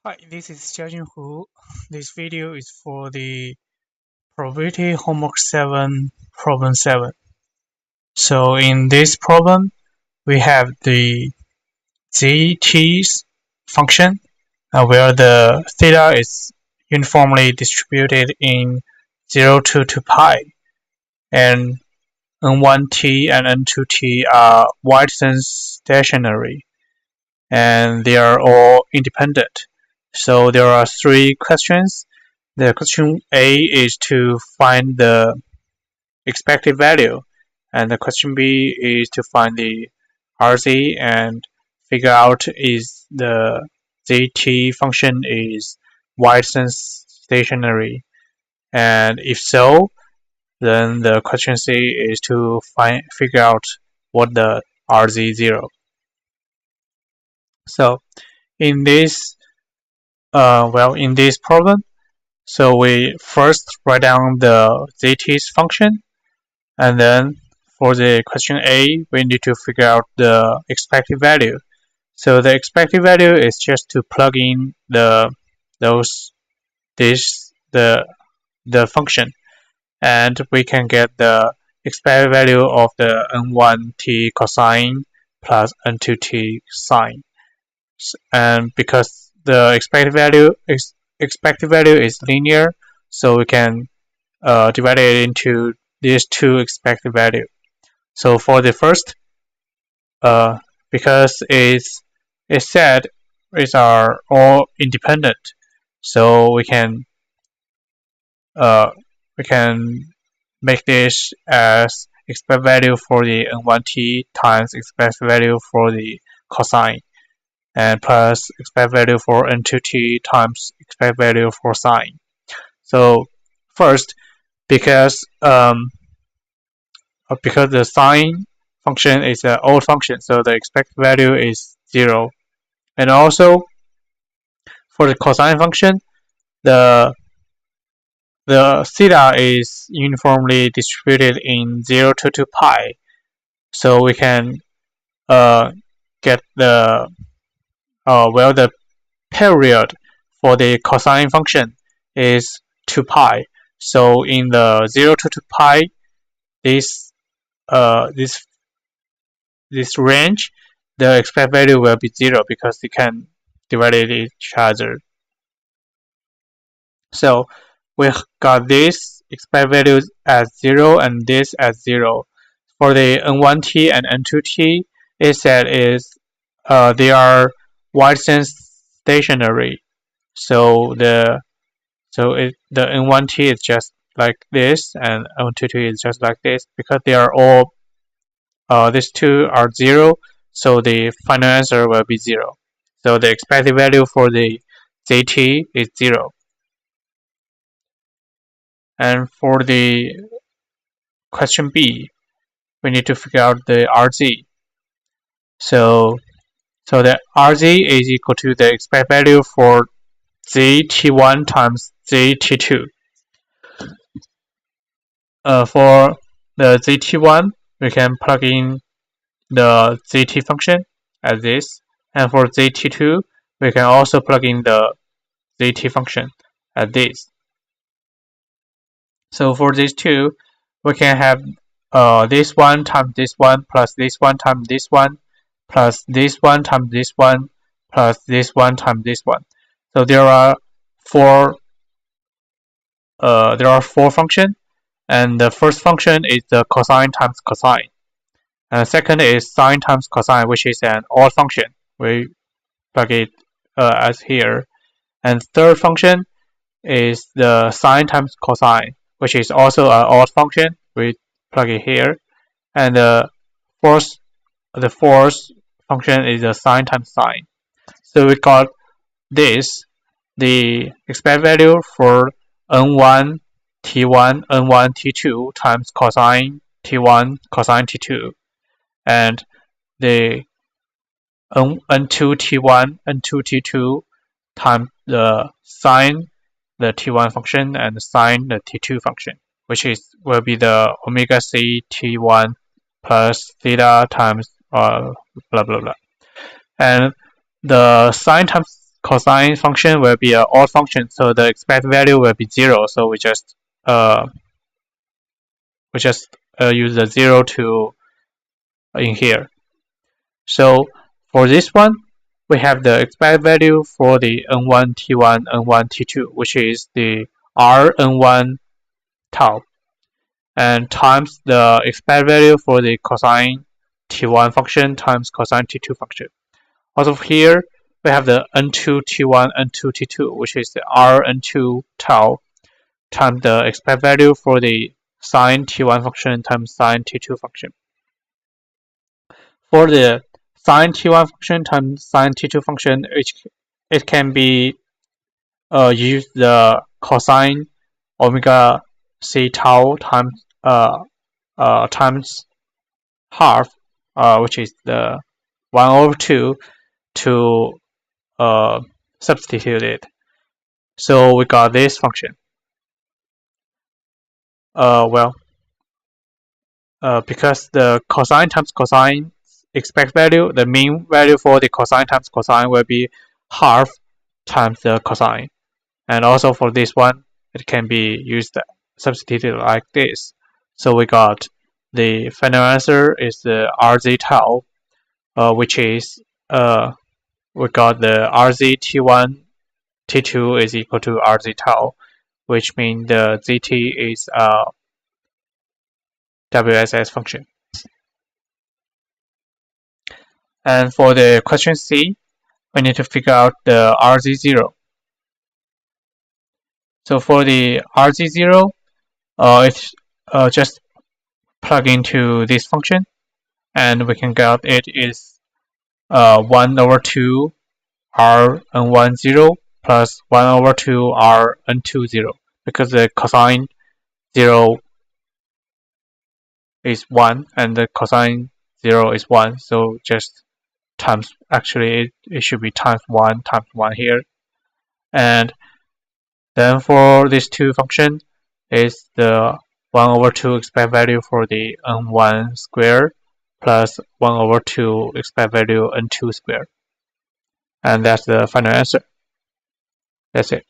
Hi, this is Jiajun Hu. This video is for the probability homework 7, problem 7. So in this problem, we have the ZT's function, where the theta is uniformly distributed in 0 to 2 pi, and N1t and N2t are wide-sense stationary, and they are all independent. So there are three questions. The question A is to find the expected value, and the question B is to find the RZ and figure out is the ZT function is wide-sense stationary, and if so, then the question C is to figure out what the RZ0. So in this in this problem, so we first write down the ZT's function, and then for the question A, we need to figure out the expected value. So the expected value is just to plug in the function, and we can get the expected value of the N1t cosine plus N2t sine. And because the expected value is linear, so we can divide it into these two expected value. So for the first, because it's said it's are all independent, so we can make this as expected value for the N1t times expected value for the cosine, and plus expected value for N2t times expected value for sine. So first, because the sine function is an odd function, so the expected value is 0. And also for the cosine function, the theta is uniformly distributed in 0 to 2 pi, so we can get the the period for the cosine function is 2 pi. So in the 0 to 2 pi, this range, the expected value will be 0 because they can divide each other. So we got this expected value as 0 and this as 0. For the N1t and N2t, it said is they are wide-sense stationary. So the N1t is just like this, and N2t is just like this, because they are all these two are 0, so the final answer will be 0. So the expected value for the ZT is 0. And for the question B, we need to figure out the RZ. So the RZ is equal to the expected value for ZT1 times ZT2. For the ZT1, we can plug in the ZT function as this, and for ZT2, we can also plug in the ZT function as this. So for these two, we can have this one times this one plus this one times this one plus this one times this one plus this one times this one. So there are four functions, and the first function is the cosine times cosine. And the second is sine times cosine, which is an odd function. We plug it as here. And third function is the sine times cosine, which is also an odd function. We plug it here. And the fourth function is the sine times sine. So we got this, the expected value for N1 T1 N1 T2 times cosine T1 cosine T2, and the N2 T1 N2 T2 times the sine the T1 function and sine the T2 function, which will be the omega c T1 plus theta times blah blah blah. And the sine times cosine function will be an odd function, so the expected value will be 0. So we just use the 0 to in here. So for this one, we have the expected value for the n1, t1, n1, t2, which is the r n1 tau, and times the expected value for the cosine t1 function times cosine t2 function. Also here, we have the n2 t1, n2 t2, which is the r n2 tau times the expected value for the sine t1 function times sine t2 function. For the sine t1 function times sine t2 function, it can be use the cosine omega c tau times times half, which is the 1/2, to substitute it. So we got this function. Because the cosine times cosine expected value, the mean value for the cosine times cosine will be half times the cosine. And also for this one, it can be used substituted like this. So we got the final answer is the RZ tau, which is we got the RZ T1 T2 is equal to RZ tau, which means the ZT is a WSS function. And for the question C, we need to figure out the RZ0. So for the RZ0, it's just plug into this function, and we can get it is 1/2 r n1 0 plus 1/2 r n2 0, because the cosine 0 is 1 and the cosine 0 is 1, so just times, actually it should be times 1 here. And then for this two function is the 1/2 expected value for the n1 squared plus 1/2 expected value n2 squared. And that's the final answer. That's it.